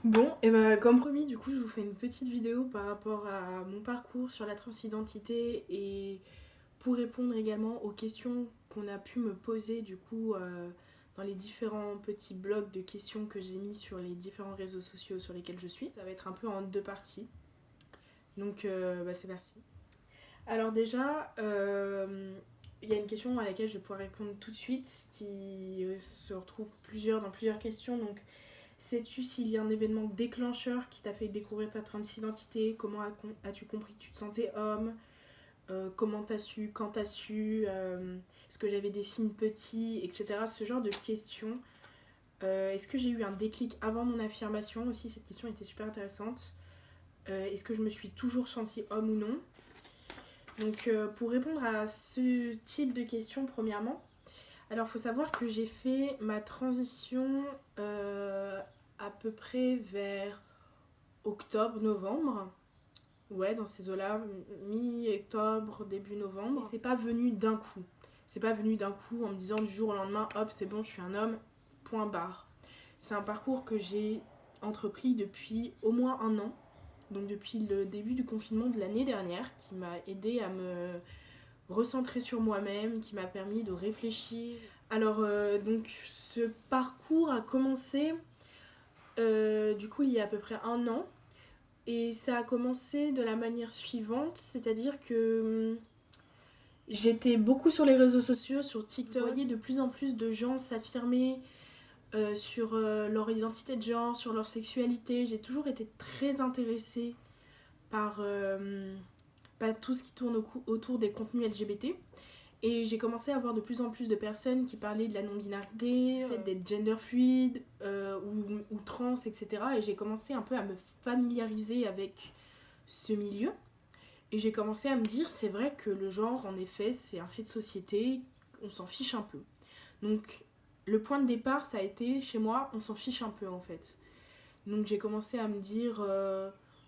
Bon, et bah, comme promis, du coup, je vous fais une petite vidéo par rapport à mon parcours sur la transidentité et pour répondre également aux questions qu'on a pu me poser du coup dans les différents petits blocs de questions que j'ai mis sur les différents réseaux sociaux sur lesquels je suis. Ça va être un peu en deux parties. Donc bah, c'est parti. Alors déjà, il y a une question à laquelle je vais pouvoir répondre tout de suite qui se retrouve dans plusieurs questions. Donc sais-tu s'il y a un événement déclencheur qui t'a fait découvrir ta transidentité? Comment as-tu compris que tu te sentais homme? Comment t'as su? Quand t'as su? Est-ce que j'avais des signes petits? Etc. Ce genre de questions. Est-ce que j'ai eu un déclic avant mon affirmation aussi? Cette question était super intéressante. Est-ce que je me suis toujours sentie homme ou non? Donc pour répondre à ce type de questions, premièrement, alors il faut savoir que j'ai fait ma transition à peu près vers octobre-novembre. Ouais, dans ces eaux-là, mi-octobre, début novembre. Et c'est pas venu d'un coup. C'est pas venu d'un coup en me disant du jour au lendemain, hop, c'est bon, je suis un homme, point barre. C'est un parcours que j'ai entrepris depuis au moins un an, donc depuis le début du confinement de l'année dernière, qui m'a aidé à me recentrer sur moi-même, qui m'a permis de réfléchir. Alors, donc, ce parcours a commencé du coup il y a à peu près un an. Et ça a commencé de la manière suivante, c'est-à-dire que j'étais beaucoup sur les réseaux sociaux, sur TikTok. Je voyais de plus en plus de gens s'affirmer sur leur identité de genre, sur leur sexualité. J'ai toujours été très intéressée par tout ce qui tourne autour des contenus LGBT. Et j'ai commencé à voir de plus en plus de personnes qui parlaient de la non-binarité, d'être gender fluide ou trans, etc. Et j'ai commencé un peu à me familiariser avec ce milieu. Et j'ai commencé à me dire, c'est vrai que le genre, en effet, c'est un fait de société, on s'en fiche un peu. Donc, le point de départ, ça a été, chez moi, on s'en fiche un peu, en fait. Donc, j'ai commencé à me dire,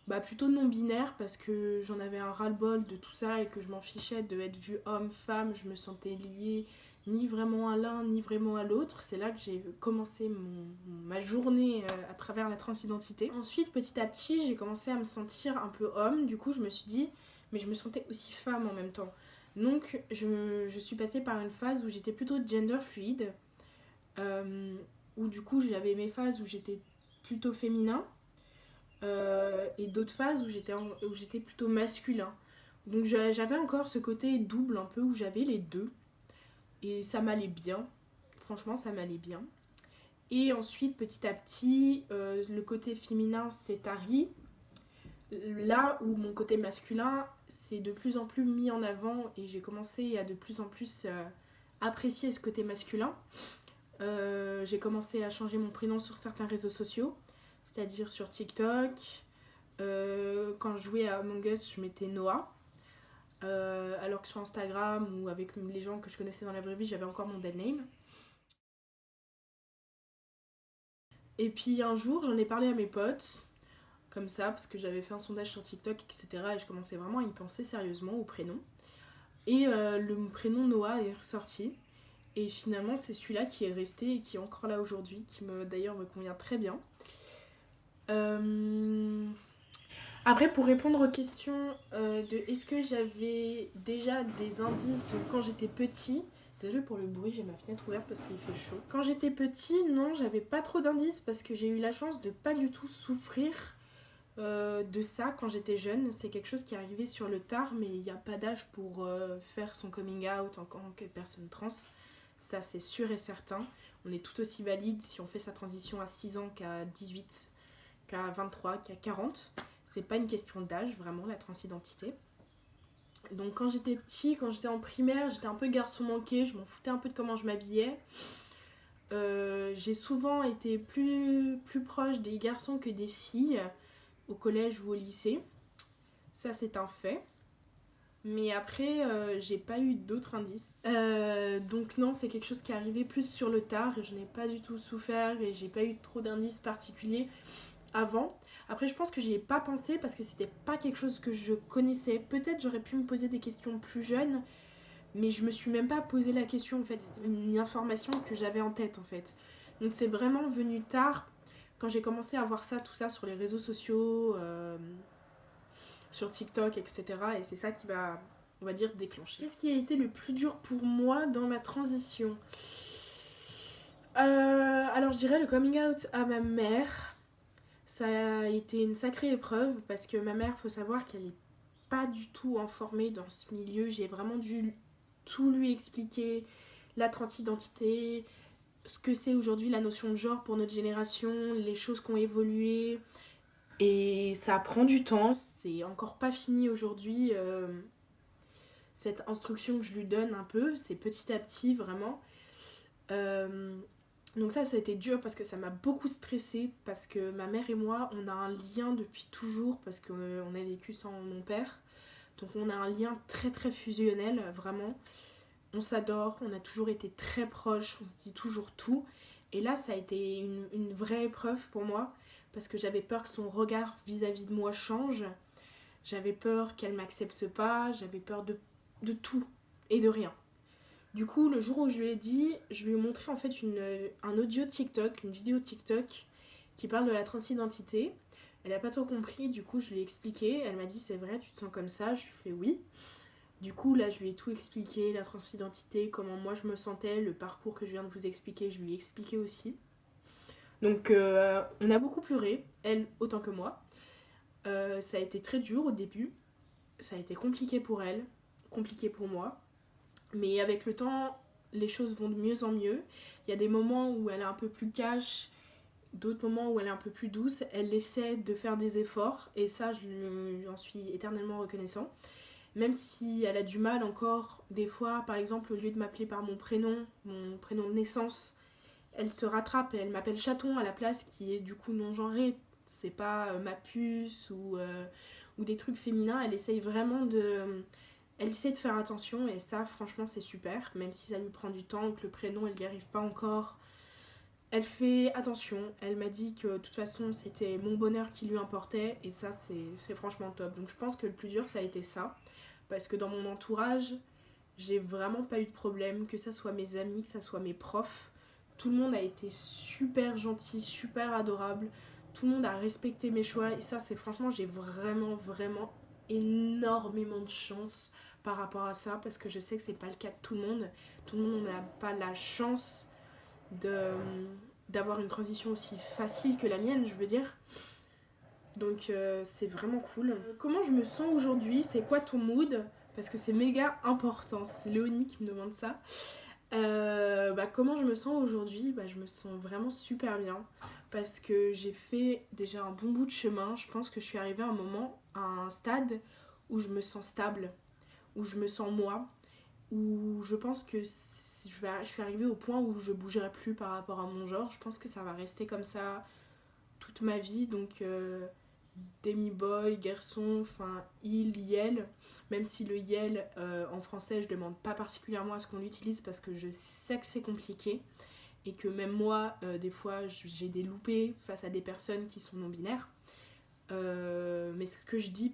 bah, plutôt non-binaire, parce que j'en avais un ras-le-bol de tout ça, et que je m'en fichais de être vue homme, femme, je me sentais liée ni vraiment à l'un, ni vraiment à l'autre. C'est là que j'ai commencé ma journée à travers la transidentité. Ensuite, petit à petit, j'ai commencé à me sentir un peu homme. Du coup, je me suis dit, mais je me sentais aussi femme en même temps. Donc, je suis passée par une phase où j'étais plutôt gender fluide, où du coup, j'avais mes phases où j'étais plutôt féminin, et d'autres phases où j'étais plutôt masculin. Donc, j'avais encore ce côté double un peu où j'avais les deux. Et ça m'allait bien. Franchement, ça m'allait bien. Et ensuite, petit à petit, le côté féminin s'est tari. Là où mon côté masculin s'est de plus en plus mis en avant et j'ai commencé à de plus en plus apprécier ce côté masculin. J'ai commencé à changer mon prénom sur certains réseaux sociaux, c'est-à-dire sur TikTok. Quand je jouais à Among Us, je mettais Noah. Alors que sur Instagram ou avec les gens que je connaissais dans la vraie vie, j'avais encore mon dead name. Et puis un jour, j'en ai parlé à mes potes, comme ça, parce que j'avais fait un sondage sur TikTok, etc. Et je commençais vraiment à y penser sérieusement au prénom. Et le prénom Noah est ressorti. Et finalement, c'est celui-là qui est resté et qui est encore là aujourd'hui, qui d'ailleurs me convient très bien. Après, pour répondre aux questions de est-ce que j'avais déjà des indices de quand j'étais petit. Désolée pour le bruit, j'ai ma fenêtre ouverte parce qu'il fait chaud. Quand j'étais petit, non, j'avais pas trop d'indices parce que j'ai eu la chance de pas du tout souffrir de ça quand j'étais jeune. C'est quelque chose qui est arrivé sur le tard, mais il n'y a pas d'âge pour faire son coming out en tant que personne trans. Ça, c'est sûr et certain. On est tout aussi valide si on fait sa transition à 6 ans qu'à 18, qu'à 23, qu'à 40. C'est pas une question d'âge, vraiment, la transidentité. Donc quand j'étais petit, quand j'étais en primaire, j'étais un peu garçon manqué, je m'en foutais un peu de comment je m'habillais. J'ai souvent été plus proche des garçons que des filles au collège ou au lycée. Ça, c'est un fait. Mais après, j'ai pas eu d'autres indices. Donc non, c'est quelque chose qui est arrivé plus sur le tard. Je n'ai pas du tout souffert et j'ai pas eu trop d'indices particuliers avant. Après, je pense que j'y ai pas pensé parce que c'était pas quelque chose que je connaissais. Peut-être j'aurais pu me poser des questions plus jeunes, mais je me suis même pas posé la question en fait. C'était une information que j'avais en tête en fait. Donc c'est vraiment venu tard quand j'ai commencé à voir ça, tout ça sur les réseaux sociaux, sur TikTok, etc. Et c'est ça qui va, on va dire, déclencher. Qu'est-ce qui a été le plus dur pour moi dans ma transition? Alors je dirais le coming out à ma mère. Ça a été une sacrée épreuve parce que ma mère, faut savoir qu'elle est pas du tout informée dans ce milieu. J'ai vraiment dû tout lui expliquer, la transidentité, ce que c'est aujourd'hui la notion de genre pour notre génération, les choses qui ont évolué. Et ça prend du temps, c'est encore pas fini aujourd'hui. Cette instruction que je lui donne un peu, c'est petit à petit vraiment. Donc ça a été dur parce que ça m'a beaucoup stressée, parce que ma mère et moi, on a un lien depuis toujours, parce qu'on a vécu sans mon père. Donc on a un lien très très fusionnel, vraiment. On s'adore, on a toujours été très proches, on se dit toujours tout. Et là, ça a été une vraie épreuve pour moi, parce que j'avais peur que son regard vis-à-vis de moi change. J'avais peur qu'elle m'accepte pas, j'avais peur de tout et de rien. Du coup, le jour où je lui ai dit, je lui ai montré en fait un audio TikTok, une vidéo TikTok qui parle de la transidentité. Elle n'a pas trop compris, du coup je lui ai expliqué. Elle m'a dit c'est vrai, tu te sens comme ça? Je lui ai fait oui. Du coup là je lui ai tout expliqué, la transidentité, comment moi je me sentais, le parcours que je viens de vous expliquer, je lui ai expliqué aussi. Donc on a beaucoup pleuré, elle autant que moi. Ça a été très dur au début, ça a été compliqué pour elle, compliqué pour moi. Mais avec le temps, les choses vont de mieux en mieux. Il y a des moments où elle est un peu plus cash, d'autres moments où elle est un peu plus douce. Elle essaie de faire des efforts et ça, j'en suis éternellement reconnaissant. Même si elle a du mal encore, des fois, par exemple, au lieu de m'appeler par mon prénom de naissance, elle se rattrape et elle m'appelle chaton à la place, qui est du coup non-genré. C'est pas ma puce ou des trucs féminins. Elle essaye vraiment Elle essaie de faire attention et ça, franchement, c'est super. Même si ça lui prend du temps, que le prénom, elle n'y arrive pas encore. Elle fait attention. Elle m'a dit que de toute façon, c'était mon bonheur qui lui importait. Et ça, c'est franchement top. Donc je pense que le plus dur, ça a été ça. Parce que dans mon entourage, j'ai vraiment pas eu de problème. Que ça soit mes amis, que ça soit mes profs. Tout le monde a été super gentil, super adorable. Tout le monde a respecté mes choix. Et ça, c'est franchement, j'ai vraiment, vraiment énormément de chance par rapport à ça, parce que je sais que c'est pas le cas de tout le monde. Tout le monde n'a pas la chance d'avoir une transition aussi facile que la mienne, je veux dire. Donc c'est vraiment cool. Comment je me sens aujourd'hui? C'est quoi ton mood? Parce que c'est méga important. C'est Léonie qui me demande ça. Comment je me sens aujourd'hui? Je me sens vraiment super bien. Parce que j'ai fait déjà un bon bout de chemin. Je pense que je suis arrivée à un stade où je me sens stable, où je me sens moi, où je pense que je suis arrivée au point où je bougerai plus par rapport à mon genre. Je pense que ça va rester comme ça toute ma vie. Donc demi boy, garçon, enfin il, yel. Même si le yel en français je demande pas particulièrement à ce qu'on l'utilise parce que je sais que c'est compliqué et que même moi des fois j'ai des loupés face à des personnes qui sont non binaires. Mais ce que je dis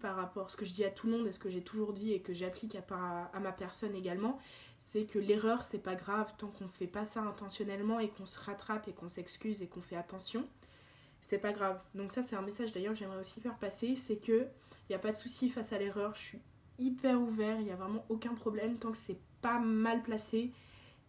ce que je dis à tout le monde et ce que j'ai toujours dit et que j'applique à ma personne également, c'est que l'erreur c'est pas grave tant qu'on fait pas ça intentionnellement et qu'on se rattrape et qu'on s'excuse et qu'on fait attention, c'est pas grave. Donc ça c'est un message d'ailleurs que j'aimerais aussi faire passer, c'est que y a pas de souci face à l'erreur, je suis hyper ouvert, il y a vraiment aucun problème tant que c'est pas mal placé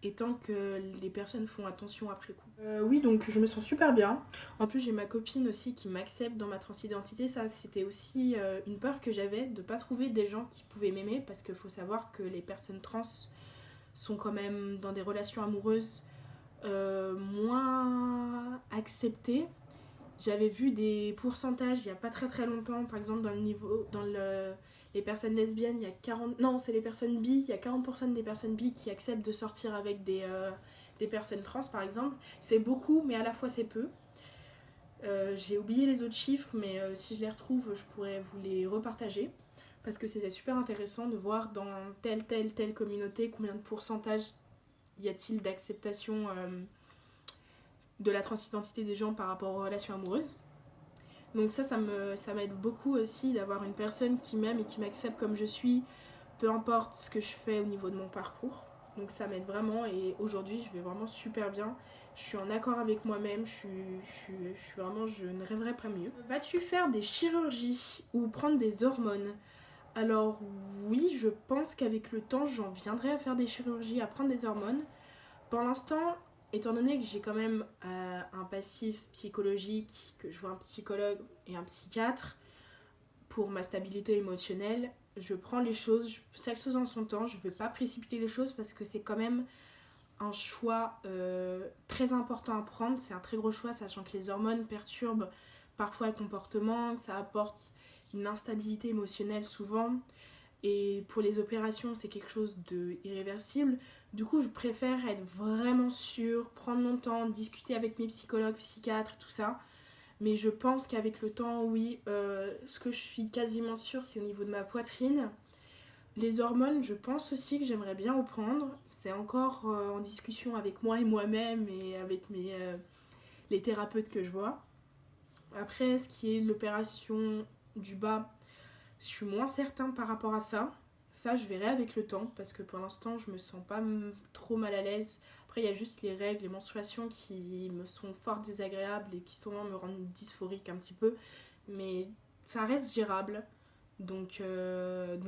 et tant que les personnes font attention après coup. Oui, donc je me sens super bien. En plus, j'ai ma copine aussi qui m'accepte dans ma transidentité. Ça, c'était aussi une peur que j'avais de pas trouver des gens qui pouvaient m'aimer, parce qu'il faut savoir que les personnes trans sont quand même dans des relations amoureuses moins acceptées. J'avais vu des pourcentages il y a pas très très longtemps, par exemple les personnes lesbiennes, il y a 40... Non, c'est les personnes bi, il y a 40% des personnes bi qui acceptent de sortir avec des personnes trans, par exemple. C'est beaucoup, mais à la fois c'est peu. J'ai oublié les autres chiffres, mais si je les retrouve, je pourrais vous les repartager. Parce que c'était super intéressant de voir dans telle communauté combien de pourcentage y a-t-il d'acceptation de la transidentité des gens par rapport aux relations amoureuses. Donc ça m'aide beaucoup aussi d'avoir une personne qui m'aime et qui m'accepte comme je suis, peu importe ce que je fais au niveau de mon parcours. Donc ça m'aide vraiment et aujourd'hui je vais vraiment super bien. Je suis en accord avec moi-même, je ne rêverais pas mieux. Vas-tu faire des chirurgies ou prendre des hormones? Alors oui, je pense qu'avec le temps j'en viendrai à faire des chirurgies, à prendre des hormones. Pour l'instant, étant donné que j'ai quand même un passif psychologique, que je vois un psychologue et un psychiatre pour ma stabilité émotionnelle, je prends les choses, chaque chose en son temps, je ne vais pas précipiter les choses parce que c'est quand même un choix très important à prendre, c'est un très gros choix, sachant que les hormones perturbent parfois le comportement, que ça apporte une instabilité émotionnelle souvent, et pour les opérations c'est quelque chose d'irréversible. Du coup je préfère être vraiment sûre, prendre mon temps, discuter avec mes psychologues, psychiatres, tout ça. Mais je pense qu'avec le temps, oui, ce que je suis quasiment sûre, c'est au niveau de ma poitrine. Les hormones, je pense aussi que j'aimerais bien reprendre. C'est encore en discussion avec moi et moi-même et avec les thérapeutes que je vois. Après, ce qui est l'opération du bas, je suis moins certain par rapport à ça. Ça, je verrai avec le temps parce que pour l'instant, je me sens pas trop mal à l'aise. Après, il y a juste les règles, les menstruations qui me sont fort désagréables et qui souvent me rendent dysphorique un petit peu. Mais ça reste gérable, donc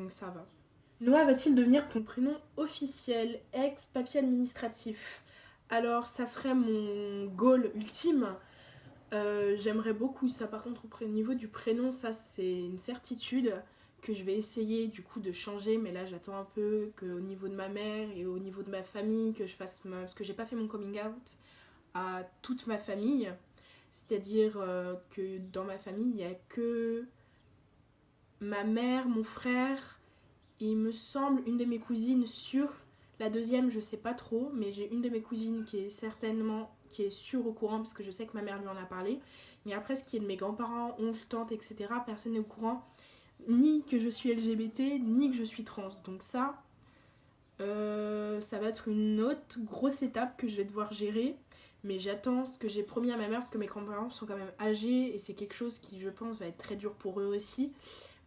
ça va. Noah va-t-il devenir ton prénom officiel, ex-papier administratif? Alors, ça serait mon goal ultime. J'aimerais beaucoup ça. Par contre, au niveau du prénom, ça c'est une certitude que je vais essayer du coup de changer. Mais là, j'attends un peu qu'au niveau de ma mère et au niveau de ma famille, que je fasse parce que j'ai pas fait mon coming out à toute ma famille. C'est-à-dire que dans ma famille, il n'y a que ma mère, mon frère et il me semble une de mes cousines sûre. La deuxième, je sais pas trop, mais j'ai une de mes cousines qui est sûre au courant parce que je sais que ma mère lui en a parlé. Mais après, ce qui est de mes grands-parents, oncles, tantes, etc., personne n'est au courant, ni que je suis LGBT, ni que je suis trans. Donc ça va être une autre grosse étape que je vais devoir gérer. Mais j'attends ce que j'ai promis à ma mère parce que mes grands-parents sont quand même âgés et c'est quelque chose qui, je pense, va être très dur pour eux aussi,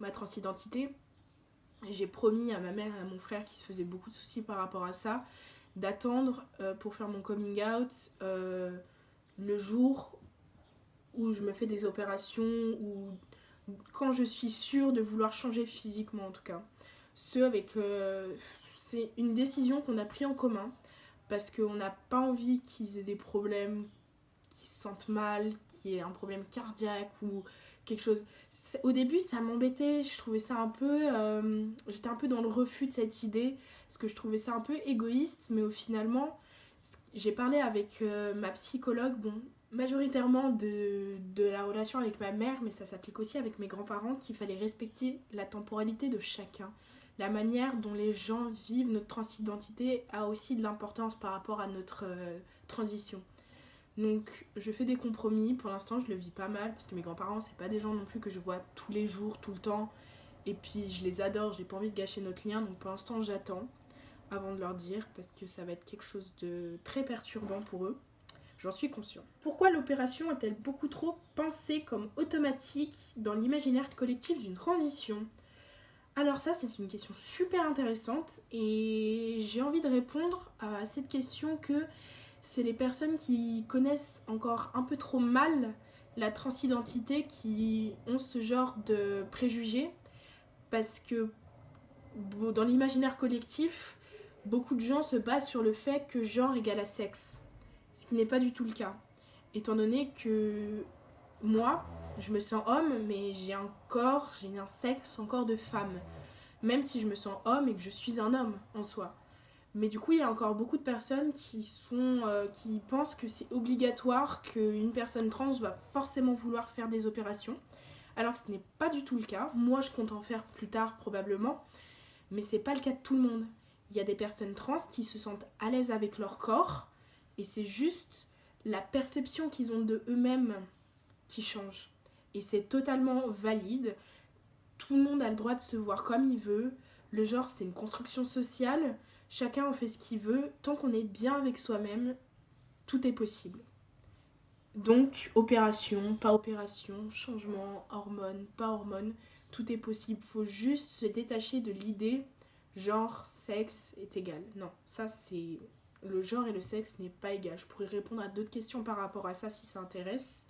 ma transidentité. J'ai promis à ma mère et à mon frère qui se faisaient beaucoup de soucis par rapport à ça d'attendre pour faire mon coming out le jour où je me fais des opérations ou quand je suis sûre de vouloir changer physiquement en tout cas. C'est une décision qu'on a prise en commun parce qu'on n'a pas envie qu'ils aient des problèmes, qu'ils se sentent mal, qu'il y ait un problème cardiaque ou quelque chose. Au début, ça m'embêtait, je trouvais ça un peu... j'étais un peu dans le refus de cette idée, parce que je trouvais ça un peu égoïste, mais finalement, j'ai parlé avec ma psychologue, bon, majoritairement de la relation avec ma mère, mais ça s'applique aussi avec mes grands-parents, qu'il fallait respecter la temporalité de chacun. La manière dont les gens vivent notre transidentité a aussi de l'importance par rapport à notre transition. Donc je fais des compromis, pour l'instant je le vis pas mal parce que mes grands-parents c'est pas des gens non plus que je vois tous les jours, tout le temps. Et puis je les adore, j'ai pas envie de gâcher notre lien, donc pour l'instant j'attends avant de leur dire parce que ça va être quelque chose de très perturbant pour eux. J'en suis conscient. Pourquoi l'opération est-elle beaucoup trop pensée comme automatique dans l'imaginaire collectif d'une transition? Alors ça c'est une question super intéressante et j'ai envie de répondre à cette question que c'est les personnes qui connaissent encore un peu trop mal la transidentité qui ont ce genre de préjugés parce que dans l'imaginaire collectif, beaucoup de gens se basent sur le fait que genre égale à sexe, ce qui n'est pas du tout le cas. Étant donné que moi, je me sens homme, mais j'ai un corps, j'ai un sexe encore de femme, même si je me sens homme et que je suis un homme en soi. Mais du coup, il y a encore beaucoup de personnes qui pensent que c'est obligatoire qu'une personne trans va forcément vouloir faire des opérations, alors que ce n'est pas du tout le cas. Moi, je compte en faire plus tard probablement, mais c'est pas le cas de tout le monde. Il y a des personnes trans qui se sentent à l'aise avec leur corps, et c'est juste la perception qu'ils ont de eux-mêmes qui change. Et c'est totalement valide. Tout le monde a le droit de se voir comme il veut. Le genre, c'est une construction sociale. Chacun en fait ce qu'il veut. Tant qu'on est bien avec soi-même, tout est possible. Donc, opération, pas opération, changement, hormones, pas hormones, tout est possible. Il faut juste se détacher de l'idée genre, sexe est égal. Non, ça c'est... Le genre et le sexe n'est pas égal. Je pourrais répondre à d'autres questions par rapport à ça si ça intéresse.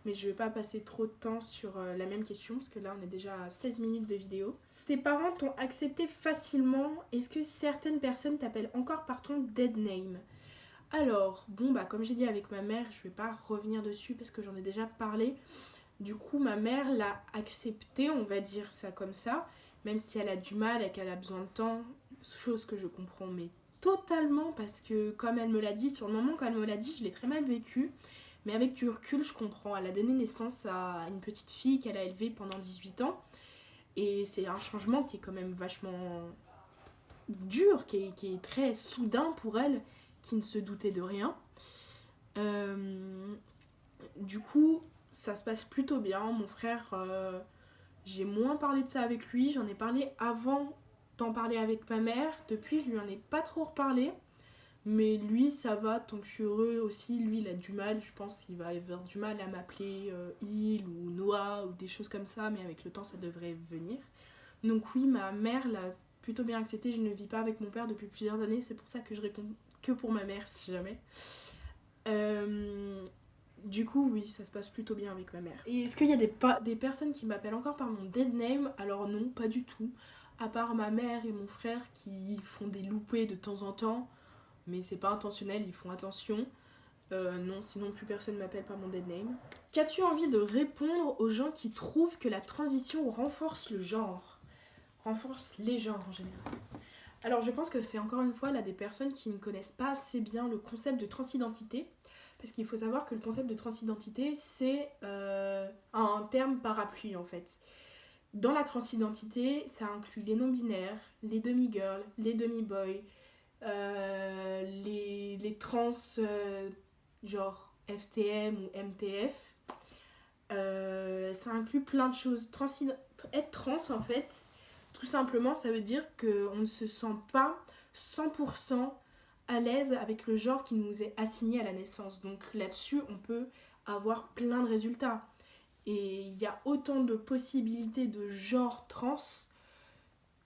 Mais je vais pas passer trop de temps sur la même question, parce que là on est déjà à 16 minutes de vidéo. Tes parents t'ont accepté facilement. Est-ce que certaines personnes t'appellent encore par ton dead name? Alors, bon bah comme j'ai dit avec ma mère, je vais pas revenir dessus parce que j'en ai déjà parlé. Du coup, ma mère l'a accepté, on va dire ça comme ça, même si elle a du mal et qu'elle a besoin de temps, chose que je comprends mais totalement, parce que comme elle me l'a dit, sur le moment quand elle me l'a dit, je l'ai très mal vécu. Mais avec du recul, je comprends. Elle a donné naissance à une petite fille qu'elle a élevée pendant 18 ans. Et c'est un changement qui est quand même vachement dur, qui est très soudain pour elle, qui ne se doutait de rien. Du coup, ça se passe plutôt bien. Mon frère, j'ai moins parlé de ça avec lui. J'en ai parlé avant d'en parler avec ma mère. Depuis, je lui en ai pas trop reparlé. Mais lui, ça va, tant que je suis heureux aussi. Lui, il a du mal, je pense qu'il va avoir du mal à m'appeler Il ou Noah ou des choses comme ça. Mais avec le temps, ça devrait venir. Donc oui, ma mère l'a plutôt bien accepté. Je ne vis pas avec mon père depuis plusieurs années. C'est pour ça que je réponds que pour ma mère, si jamais. Du coup, oui, ça se passe plutôt bien avec ma mère. Et est-ce qu'il y a des personnes qui m'appellent encore par mon dead name? Alors non, pas du tout. À part ma mère et mon frère qui font des loupés de temps en temps. Mais c'est pas intentionnel, ils font attention. Non, sinon plus personne m'appelle par mon dead name. Qu'as-tu envie de répondre aux gens qui trouvent que la transition renforce le genre? Renforce les genres en général. Alors je pense que c'est encore une fois là des personnes qui ne connaissent pas assez bien le concept de transidentité. Parce qu'il faut savoir que le concept de transidentité, c'est un terme parapluie en fait. Dans la transidentité, ça inclut les non-binaires, les demi-girls, les demi-boys, les trans genre FTM ou MTF. Ça inclut plein de choses. Être trans en fait, tout simplement, ça veut dire qu'on ne se sent pas 100% à l'aise avec le genre qui nous est assigné à la naissance. Donc là-dessus, on peut avoir plein de résultats. Et il y a autant de possibilités de genre trans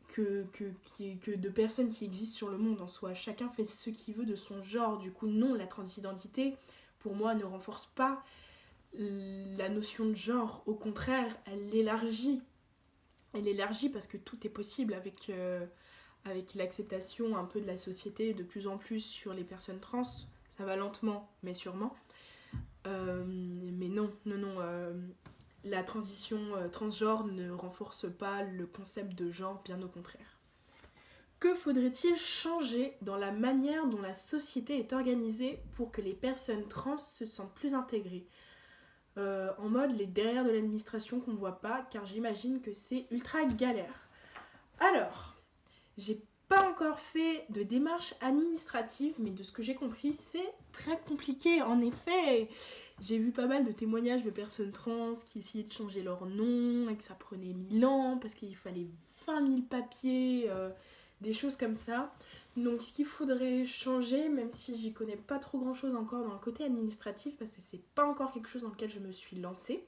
que de personnes qui existent sur le monde en soi. Chacun fait ce qu'il veut de son genre. Du coup, non, la transidentité, pour moi, ne renforce pas la notion de genre. Au contraire, elle l'élargit. Elle élargit parce que tout est possible avec l'acceptation un peu de la société de plus en plus sur les personnes trans. Ça va lentement, mais sûrement. Mais non. La transition transgenre ne renforce pas le concept de genre, bien au contraire. Que faudrait-il changer dans la manière dont la société est organisée pour que les personnes trans se sentent plus intégrées? En mode les derrière de l'administration qu'on voit pas, car j'imagine que c'est ultra galère. Alors, j'ai pas encore fait de démarche administrative, mais de ce que j'ai compris, c'est très compliqué. En effet, j'ai vu pas mal de témoignages de personnes trans qui essayaient de changer leur nom et que ça prenait 1000 ans parce qu'il fallait 20 000 papiers, des choses comme ça. Donc ce qu'il faudrait changer, même si j'y connais pas trop grand chose encore dans le côté administratif, parce que c'est pas encore quelque chose dans lequel je me suis lancée,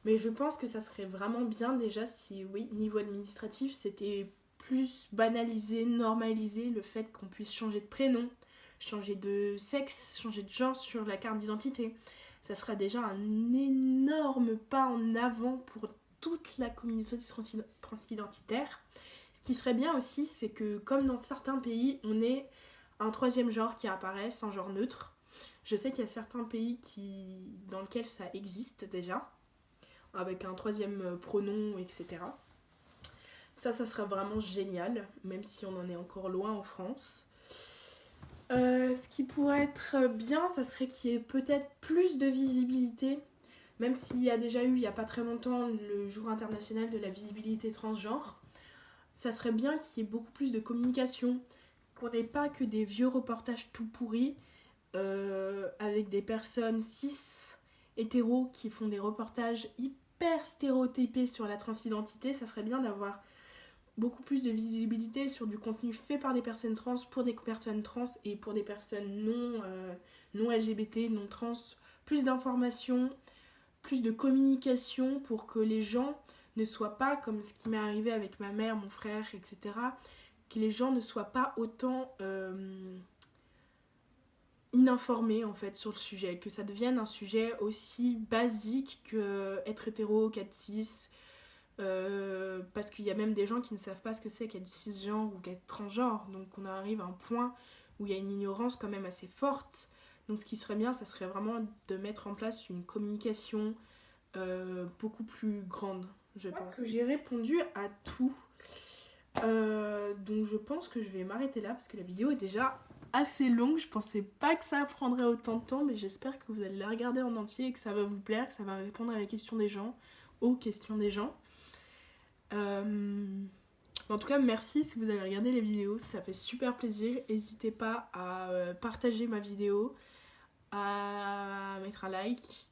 mais je pense que ça serait vraiment bien déjà si, oui, niveau administratif, c'était plus banalisé, normalisé le fait qu'on puisse changer de prénom, changer de sexe, changer de genre sur la carte d'identité. Ça sera déjà un énorme pas en avant pour toute la communauté transidentitaire. Ce qui serait bien aussi, c'est que comme dans certains pays, on ait un troisième genre qui apparaît, un genre neutre. Je sais qu'il y a certains pays dans lesquels ça existe déjà, avec un troisième pronom, etc. Ça serait vraiment génial, même si on en est encore loin en France. Ce qui pourrait être bien, ça serait qu'il y ait peut-être plus de visibilité, même s'il y a déjà eu, il n'y a pas très longtemps, le jour international de la visibilité transgenre. Ça serait bien qu'il y ait beaucoup plus de communication, qu'on n'ait pas que des vieux reportages tout pourris avec des personnes cis, hétéros, qui font des reportages hyper stéréotypés sur la transidentité. Ça serait bien d'avoir beaucoup plus de visibilité sur du contenu fait par des personnes trans, pour des personnes trans et pour des personnes non LGBT, non trans. Plus d'informations, plus de communication pour que les gens ne soient pas, comme ce qui m'est arrivé avec ma mère, mon frère, etc., que les gens ne soient pas autant ininformés en fait sur le sujet, que ça devienne un sujet aussi basique que être hétéro, qu'être cis, parce qu'il y a même des gens qui ne savent pas ce que c'est qu'être cisgenre ou qu'être transgenre, donc on arrive à un point où il y a une ignorance quand même assez forte. Donc ce qui serait bien, ça serait vraiment de mettre en place une communication beaucoup plus grande, je pense. Que j'ai répondu à tout. Donc je pense que je vais m'arrêter là parce que la vidéo est déjà assez longue. Je pensais pas que ça prendrait autant de temps, mais j'espère que vous allez la regarder en entier et que ça va vous plaire, que ça va répondre à la question des gens, aux questions des gens. En tout cas, merci si vous avez regardé les vidéos, ça fait super plaisir. N'hésitez pas à partager ma vidéo, à mettre un like,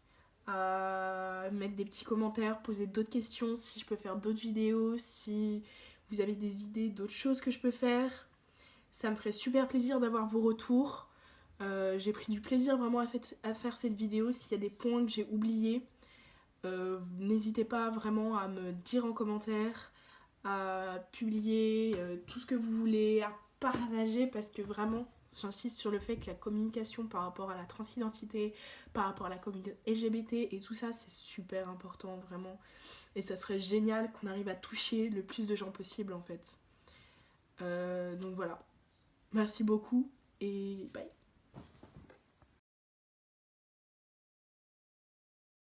à mettre des petits commentaires, poser d'autres questions, si je peux faire d'autres vidéos, si vous avez des idées d'autres choses que je peux faire. Ça me ferait super plaisir d'avoir vos retours. J'ai pris du plaisir vraiment à faire cette vidéo. S'il y a des points que j'ai oubliés, n'hésitez pas vraiment à me dire en commentaire, à publier tout ce que vous voulez, à partager, parce que vraiment j'insiste sur le fait que la communication par rapport à la transidentité, par rapport à la communauté LGBT et tout ça, c'est super important vraiment, et ça serait génial qu'on arrive à toucher le plus de gens possible en fait. Donc voilà, merci beaucoup et bye.